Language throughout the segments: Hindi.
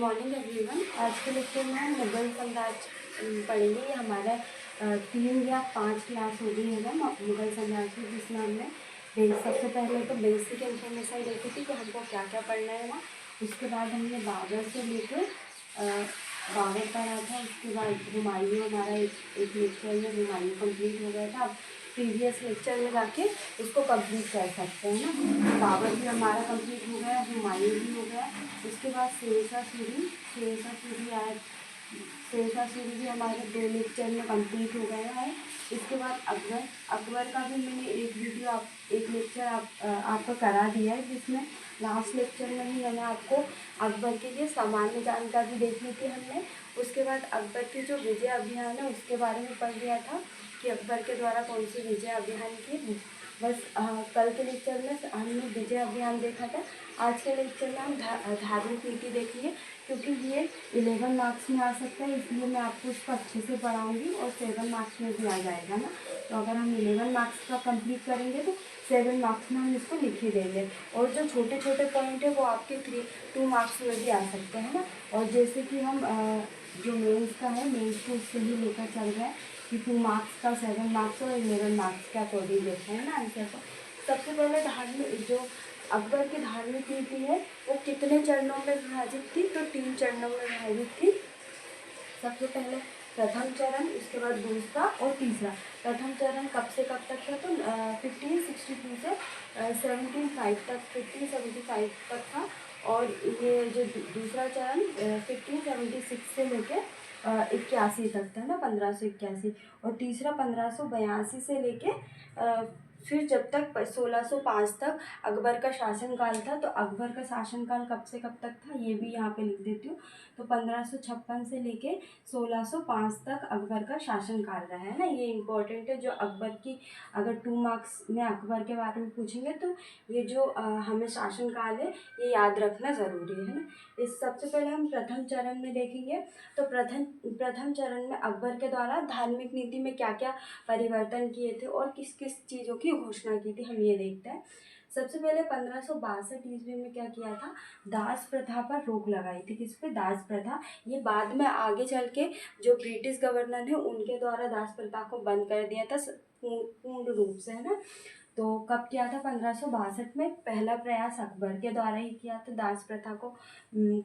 Morning everyone. आज के लेक्चर में हम मुगल साम्राज्य पढ़ेंगे। ये हमारा 3 या 5 क्लास हो गई है ना मुगल साम्राज्य की, जिसमें हमने सबसे पहले तो बेसिक इन्फॉर्मेशन देखी थी कि हमको क्या क्या पढ़ना है ना। उसके बाद हमने बाबर से लेकर बाबर पढ़ा था। उसके बाद हुमायूं, हमारा एक लेक्चर में हुमायूं कंप्लीट हो गया था। अब प्रीवियस लेक्चर में जाके उसको कंप्लीट कर सकते हैं ना। बाबर भी हमारा कंप्लीट हो गया, हुमायूं भी हो गया। उसके बाद शेरशाह सूरी भी हमारे 2 लेक्चर में कंप्लीट हो गया है। इसके बाद अकबर का भी मैंने एक लेक्चर आपको करा दिया है, जिसमें लास्ट लेक्चर में ही मैंने आपको अकबर के लिए सामान्य जानकारी देखी थी हमने। उसके बाद अकबर की जो विजय अभियान है उसके बारे में पढ़ लिया था कि अकबर के द्वारा कौन सी विजय अभियान की। बस कल के लेक्चर में हमने विजय अभियान देखा था। आज के लेक्चर में हम धार्मिक नीति देखेंगे, क्योंकि ये 11 मार्क्स में आ सकता है, इसलिए मैं आपको उसको अच्छे से पढ़ाऊंगी और 7 मार्क्स में भी आ जाएगा ना। तो अगर हम 11 मार्क्स का कंप्लीट करेंगे तो 7 मार्क्स में हम इसको लिख ही देंगे। और जो छोटे छोटे पॉइंट है वो आपके 2 मार्क्स में भी आ सकते हैं ना। और जैसे कि हम जो मेंस का है, मेंस को उससे ही लेकर चल रहे हैं कि 2 मार्क्स का 7 मार्क्स और 11 मार्क्स के अकॉर्डिंग देखते हैं ना आंसर को। सबसे पहले धार्मिक जो अकबर की धार्मिक नीति है वो कितने चरणों में विभाजित थी? तो 3 चरणों में विभाजित थी। सबसे पहले प्रथम चरण, उसके बाद दूसरा और तीसरा। प्रथम चरण कब से कब तक था? तो 1562 से 1575 तक था। और ये जो दूसरा चरण 1576 से लेकर 81 तक था ना, 1581। और तीसरा 1582 से लेके फिर जब तक 1605 तक अकबर का शासनकाल था। तो अकबर का शासनकाल कब से कब तक था ये भी यहाँ पे लिख देती हूँ। तो 1556 से लेके 1605 तक अकबर का शासनकाल रहा है ना। ये इम्पोर्टेंट है। जो अकबर की अगर 2 मार्क्स में अकबर के बारे में पूछेंगे तो ये जो हमें शासनकाल है ये याद रखना ज़रूरी है ना। इस सबसे पहले हम प्रथम चरण में देखेंगे। तो प्रथम चरण में अकबर के द्वारा धार्मिक नीति में क्या क्या परिवर्तन किए थे और किस किस चीज़ों की घोषणा की थी, हम ये देखते हैं। सबसे पहले 1562 ईस्वी में क्या किया था? दास प्रथा पर रोक लगाई थी। किस पे? दास प्रथा। ये बाद में आगे चल के जो ब्रिटिश गवर्नर है उनके द्वारा दास प्रथा को बंद कर दिया था पूर्ण रूप से, है ना। तो कब किया था? 1562 में पहला प्रयास अकबर के द्वारा ही किया था दास प्रथा को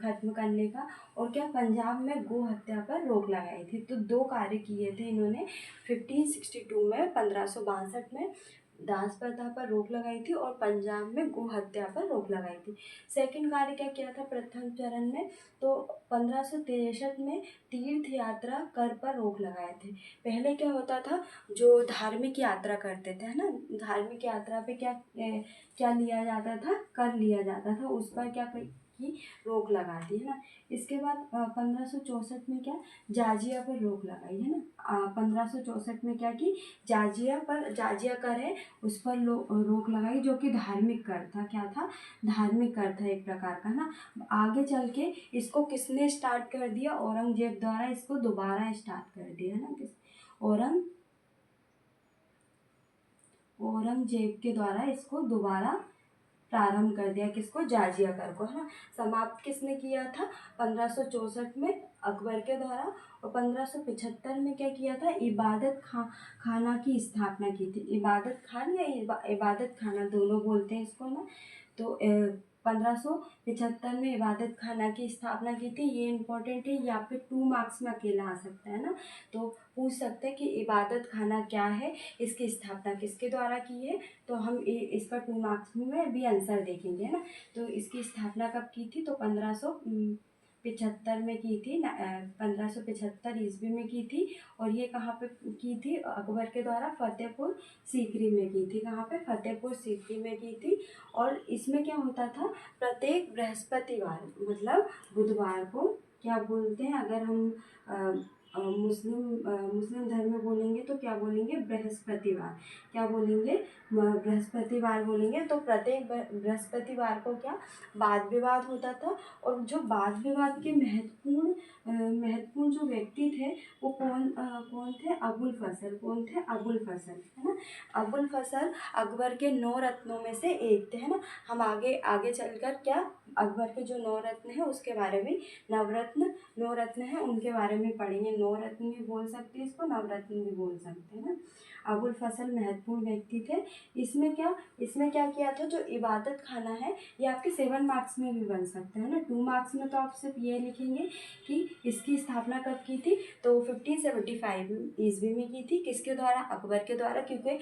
खत्म करने का। और क्या? पंजाब में गो हत्या पर रोक लगाई थी। तो 2 कार्य किए थे इन्होंने 1562 में, 1562 में दास प्रथा पर रोक लगाई थी और पंजाब में गो हत्या पर रोक लगाई थी। सेकंड कार्य क्या किया था प्रथम चरण में? तो 1563 में तीर्थ यात्रा कर पर रोक लगाए थे। पहले क्या होता था? जो धार्मिक यात्रा करते थे, है ना, धार्मिक यात्रा पे क्या लिया जाता था? कर लिया जाता था। उस पर क्या की रोक लगा दी, है ना। इसके बाद 1564 में क्या? जाजिया पर रोक लगाई, है ना। 1564 में क्या की? जाजिया कर है उस पर रोक लगाई, जो कि धार्मिक कर था। क्या था? धार्मिक कर था एक प्रकार का, ना। आगे चल के इसको किसने स्टार्ट कर दिया? औरंगजेब द्वारा इसको दोबारा स्टार्ट कर दिया, है ना। औरंगजेब के द्वारा इसको दोबारा प्रारंभ कर दिया। किसको? जाजिया कर को, है ना। समाप्त किसने किया था? 1564 में अकबर के द्वारा। और 1575 में क्या किया था? खाना की स्थापना की थी। इबादत खान या इबादत खाना दोनों बोलते हैं इसको ना। तो 1575 में इबादत खाना की स्थापना की थी। ये इम्पोर्टेंट है, यहाँ पे 2 मार्क्स में अकेला आ सकता है ना। तो पूछ सकते हैं कि इबादत खाना क्या है, इसकी स्थापना किसके द्वारा की है। तो हम इसका 2 मार्क्स में भी आंसर देखेंगे, है ना। तो इसकी स्थापना कब की थी? तो 1575 में की थी, 1575 ईस्वी में की थी। और ये कहाँ पे की थी? अकबर के द्वारा फतेहपुर सीकरी में की थी। कहाँ पे? फतेहपुर सीकरी में की थी। और इसमें क्या होता था? प्रत्येक बृहस्पतिवार मतलब बुधवार को, क्या बोलते हैं, अगर हम मुस्लिम धर्म में बोलेंगे तो क्या बोलेंगे, बृहस्पतिवार। क्या बोलेंगे, बृहस्पतिवार बोलेंगे। तो प्रत्येक बृहस्पतिवार को क्या वाद विवाद होता था। और जो वाद विवाद के महत्वपूर्ण जो व्यक्ति थे वो कौन थे, अबुल फजल। कौन थे, अबुल फजल, है ना। अबुल फजल अकबर के 9 रत्नों में से एक थे, है ना। हम आगे आगे चलकर क्या अकबर के जो 9 रत्न हैं उसके बारे में, नवरत्न 9 रत्न हैं उनके बारे में पढ़ेंगे। 9 रत्न भी बोल सकते हैं इसको, नवरत्न भी बोल सकते हैं ना। अबुल फजल महत्वपूर्ण व्यक्ति थे। इसमें क्या किया था, जो इबादत खाना है ये आपके 7 मार्क्स में भी बन सकता है ना। 2 मार्क्स में तो आप सिर्फ ये लिखेंगे कि इसकी स्थापना कब की थी, तो 1575 ईस्वी में की थी। किसके द्वारा, अकबर के द्वारा। क्योंकि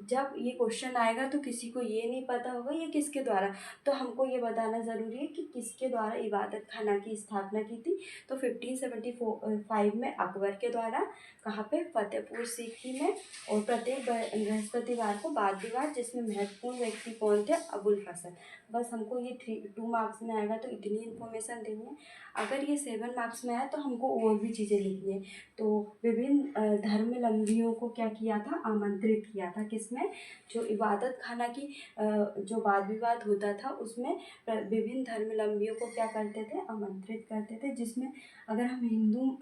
जब ये क्वेश्चन आएगा तो किसी को ये नहीं पता होगा ये किसके द्वारा, तो हमको ये बताना ज़रूरी है कि किसके द्वारा इबादत खाना की स्थापना की थी। तो 1575 में अकबर के द्वारा, कहाँ पे, फतेहपुर सीकरी में। और प्रत्येक बृहस्पतिवार को वाद विवाद, जिसमें महत्वपूर्ण व्यक्ति कौन थे, अबुल फजल। बस हमको ये 2 मार्क्स में आएगा तो इतनी इन्फॉर्मेशन देनी है। अगर ये 7 मार्क्स में आया तो हमको और भी चीज़ें लिखनी है। तो विभिन्न धर्मावलंबियों को क्या किया था, आमंत्रित किया था। किसमें, जो इबादत खाना की जो वाद विवाद होता था उसमें विभिन्न धर्मावलंबियों को क्या करते थे, आमंत्रित करते थे। जिसमें अगर हम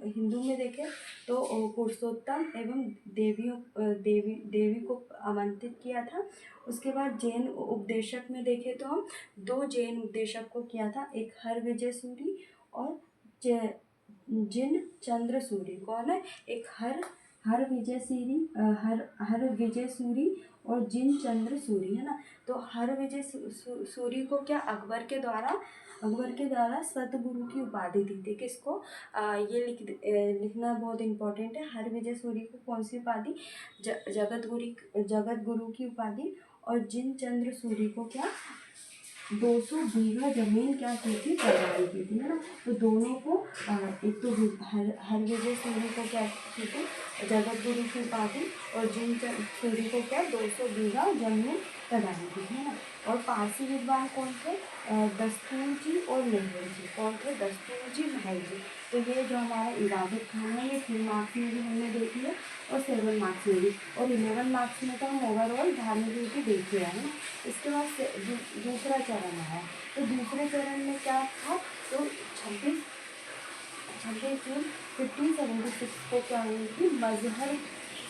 हिंदू में देखें तो पुरुषोत्तम एवं देवी को आमंत्रित किया था। उसके बाद जैन उपदेशक में देखें तो हम 2 जैन उपदेशक को किया था, एक हरविजय सूरी और जिन चंद्र सूरी। कौन है, एक हर विजय सूरी और जिन चंद्र सूरी, है ना। तो हर विजय सूरी को क्या अकबर के द्वारा सतगुरु की उपाधि दी थी। किसको, ये लिखना बहुत इम्पोर्टेंट है। हर विजय सूरी को कौन सी उपाधि, जगत गुरु की उपाधि। और जिन चंद्र सूरी को क्या 200 बीघा जमीन क्या की थी, प्रदान की थी, है ना। तो दोनों को एक तो हर विजय सूरी को क्या की थी, जगत गुरु की उपाधि। और जिन सूरी को क्या 200 बीघा जमीन प्रदान की थी, है ना। और पारसी विद्वान कौन थे, दस्तूर जी और मेहर जी। कौन थे, दस्तूर जी, मेहर जी। तो ये जो हमारा इबादत खाना है ये 3 मार्क्स में भी हमने देख लिया और 7 मार्क्स में भी। और 11 मार्क्स में तो हम ओवरऑल धार्मिक रीति देख लिया, है ना। इसके बाद दूसरा चरण है। तो दूसरे चरण में क्या था, तो 26 जून 1576 को क्या हुई थी, मजहर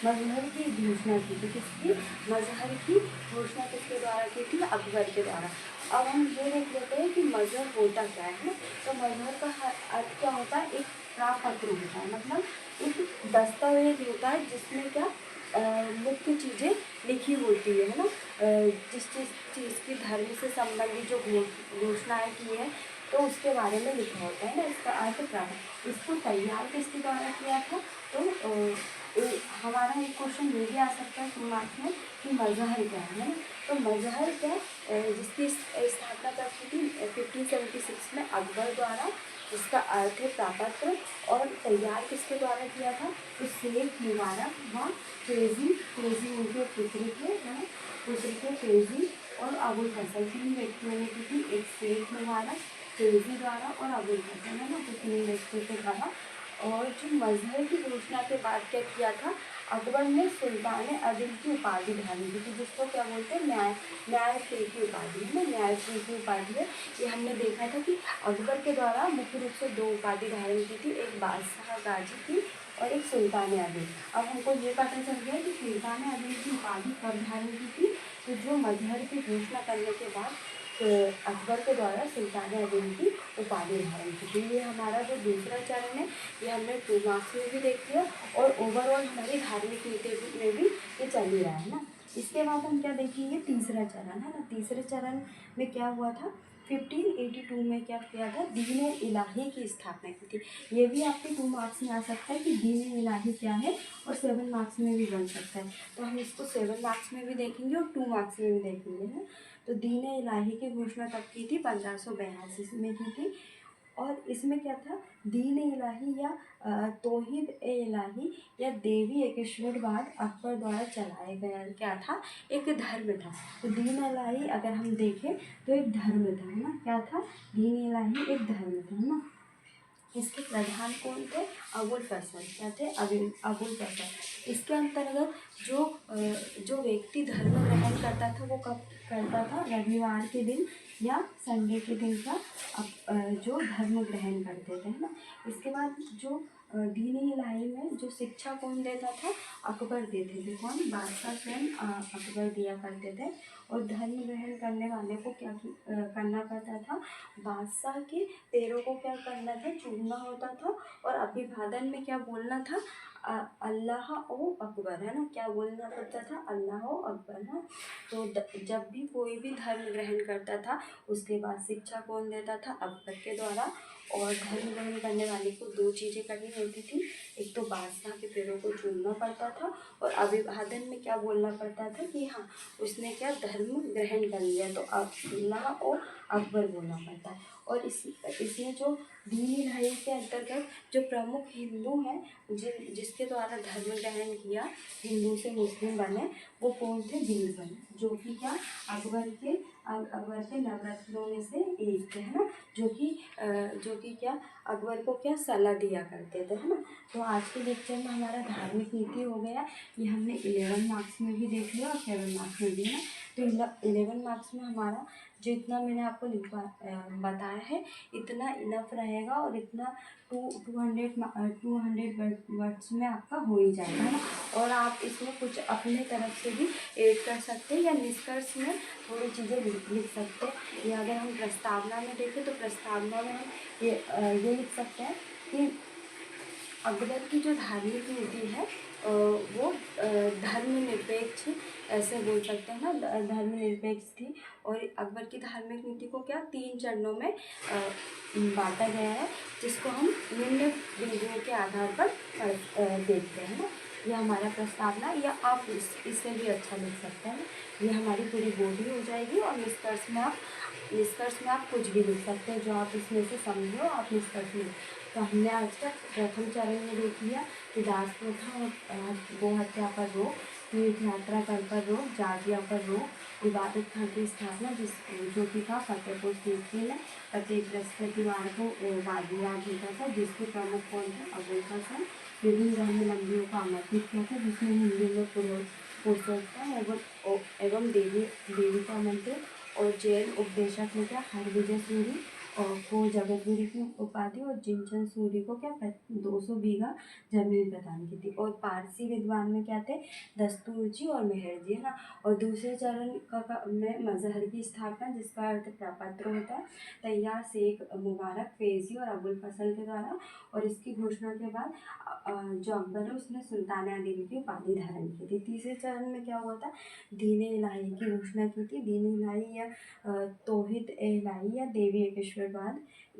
की घोषणा की थी। किसकी, मजहर की घोषणा किसके द्वारा की थी, अकबर के द्वारा। अब हम ये देख लेते हैं कि मजहर होता क्या है ना। तो मजहर का अर्थ क्या होता है, एक प्रापत्र होता है, मतलब एक दस्तावेज होता है जिसमें क्या मुख्य चीज़ें लिखी होती है ना। जिस चीज़ की धर्म से संबंधित जो घोषणाएँ की है तो उसके बारे में लिखा होता है ना। इसका अर्थ प्राप्त, इसको तैयार किसके द्वारा किया था, तो हमारा एक क्वेश्चन ये भी आ सकता है 2 मार्क्स में कि मजहर क्या है ना। तो मजहर क्या, जिसकी स्थापना कब की थी, 1576 में अकबर द्वारा, जिसका अर्थ है प्रापत्र। और तैयार किसके द्वारा किया था, तो शेख मुबारक व तेजी उनके पुत्र थे, है ना। पुत्र थे तेजी और अबुल फजल, 3 व्यक्तियों ने की थी, एक शेख मुबारक, तेजी द्वारा और अबुल फजल, है ना। तो 3 व्यक्तियों के द्वारा। और जो मजहर की घोषणा के बाद क्या किया था, अकबर ने सुल्तान अदिल की उपाधि धारण की थी, जिसको क्या बोलते हैं, न्यायश्री की उपाधि, है ना। न्यायश्री की उपाधि है। ये हमने देखा था कि अकबर के द्वारा मुख्य रूप से 2 उपाधि धारण की थी, एक बादशाह गाजी की और एक सुल्तान अदिल। अब हमको ये पता चल गया कि सुल्तान अदिल की उपाधि कब धारण की थी, तो जो मजहर की घोषणा करने के बाद अकबर के द्वारा सुल्तान अदिल की उपाधि धारण की थी। ये हमारा जो दूसरा चरण है ये हमने 2 मार्क्स में भी देख लिया और ओवरऑल हमारी धार्मिक नीति में भी ये चल ही रहा है ना। इसके बाद हम क्या देखेंगे, तीसरा चरण, है ना। तीसरे चरण में क्या हुआ था, 1582 में क्या किया था, दीन इलाही की स्थापना की थी। ये भी आपके 2 मार्क्स में आ सकता है कि दीन इलाही क्या है, और 7 मार्क्स में भी बन सकता है। तो हम इसको 7 मार्क्स में भी देखेंगे और 2 मार्क्स में भी देखेंगे, है। तो दीन इलाही की घोषणा कब की थी, 1582 में की थी। और इसमें क्या था, दीन इलाही या तौहीद ए इलाही या देवी एकेश्वरवाद अकबर द्वारा चलाया गया क्या था, एक धर्म था। तो दीन इलाही अगर हम देखें तो एक धर्म था, है ना। क्या था, दीन इलाही एक धर्म था, है ना। इसके प्रधान कौन थे? अबुल फैसल। क्या थे? अबुल फैसल। इसके अंतर्गत जो व्यक्ति धर्म ग्रहण करता था वो कब करता था? रविवार के दिन या संडे के दिन का जो धर्म ग्रहण करते थे, है ना। इसके बाद जो दीनी इलाही में जो शिक्षा कौन देता था? अकबर देते थे। कौन? बादशाह स्वयं अकबर दिया करते थे। और धर्म ग्रहण करने वाले को क्या करना पड़ता था? बादशाह के पैरों को क्या करना था? चूमना होता था। और अभिवादन में क्या बोलना था? अल्लाह ओ अकबर, है ना। क्या बोलना पड़ता था? अल्लाह ओ अकबर, है। तो जब भी कोई भी धर्म ग्रहण करता था उसके बाद शिक्षा कौन देता था? अकबर के द्वारा। और धर्म ग्रहण करने वाले को दो चीज़ें करनी होती थी। एक तो बादशाह के पैरों को चूमना पड़ता था और अभिवादन में क्या बोलना पड़ता था कि हाँ उसने क्या धर्म ग्रहण कर लिया, तो अल्लाह और अकबर बोलना पड़ता है। और इसमें जो दीनी इलाही के अंतर्गत जो प्रमुख हिंदू हैं जिसके द्वारा धर्म ग्रहण किया, हिंदू से मुस्लिम बने, वो कौन थे? बीरबल, जो कि क्या अकबर के नवरत्नों में से एक थे, है ना। जो कि क्या अकबर को क्या सलाह दिया करते थे, है ना। तो आज के लेक्चर में हमारा धार्मिक नीति हो गया। ये हमने 11 मार्क्स में भी देख लिया और 7 मार्क्स में भी, है। तो 11 मार्क्स में हमारा जितना मैंने आपको बताया है इतना इनफ रहेगा और इतना 200 वर्ड्स में आपका हो ही जाएगा, है ना। और आप इसमें कुछ अपने तरफ से भी ऐड कर सकते हैं या निष्कर्ष में थोड़ी चीज़ें लिख सकते हैं। या अगर हम प्रस्तावना में देखें तो प्रस्तावना में हम ये लिख सकते हैं कि अकबर की जो धार्मिक नीति है वो धर्मनिरपेक्ष, ऐसे बोल सकते हैं ना, धर्मनिरपेक्ष थी। और अकबर की धार्मिक नीति को क्या 3 चरणों में बांटा गया है, जिसको हम निम्न बिंदुओं के आधार पर देखते हैं ना। ये हमारा प्रस्तावना, या आप इससे भी अच्छा लिख सकते हैं। ये हमारी पूरी बॉडी हो जाएगी। और निष्कर्ष में आप कुछ भी लिख सकते हैं जो आप इसमें से समझो, आप निष्कर्ष में। तो हमने आज तक प्रथम चरण में देख लिया कि दास प्रथा और गो हत्या पर रोक, तीर्थ यात्रा कर पर रोक, जाजिया पर रोक, इबादत खान की स्थापना जो कि था फतेहपुर सीकरी में प्रत्येक बृहस्पतिवार को वादियात होता था, जिसके प्रमुख कौन थे? अबुल फजल। विभिन्न धर्मावलंबियों को आमंत्रित किया था, जिसमें हिंदू में पुरुषोत्तम एवं देवी का मंदिर। और जैन उपदेशक में क्या? हरविजय सूरी और को जगतगुरु की उपाधि और जिनचंद सूरी को क्या 200 बीघा जमीन प्रदान की थी। और पारसी विद्वान में क्या थे? दस्तूर जी और मेहर जी, है ना। और दूसरे चरण में मजहर की स्थापना, जिसका अर्थ प्रपत्र होता है, तैयार शेख मुबारक फैजी और अबुल फजल के द्वारा। और इसकी घोषणा के बाद जो अकबर है उसने सुल्तान आदिल की उपाधि धारण की थी। तीसरे चरण में क्या हुआ था? दीन इलाही की घोषणा की थी। दीन इलाही या तौहीद इलाही या देवी एकेश्वरवाद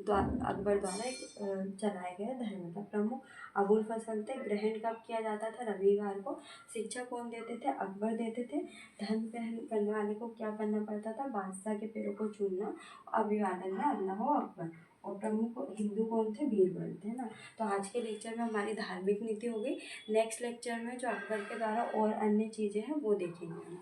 अकबर द्वारा एक चलाया गया धर्म था। प्रमुख अबुल फजल थे। ग्रहण कब किया जाता था? रविवार को। शिक्षा कौन देते थे? अकबर देते थे। धर्म ग्रहण करने वाले को क्या करना पड़ता था? बादशाह के पैरों को छूना, अभिवादन में अल्लाह अकबर। और प्रमुख हिंदू कौन थे? बीरबल थे ना। तो आज के लेक्चर में हमारी धार्मिक नीति हो गई। नेक्स्ट लेक्चर में जो अकबर के द्वारा और अन्य चीज़ें हैं वो देखेंगे हम।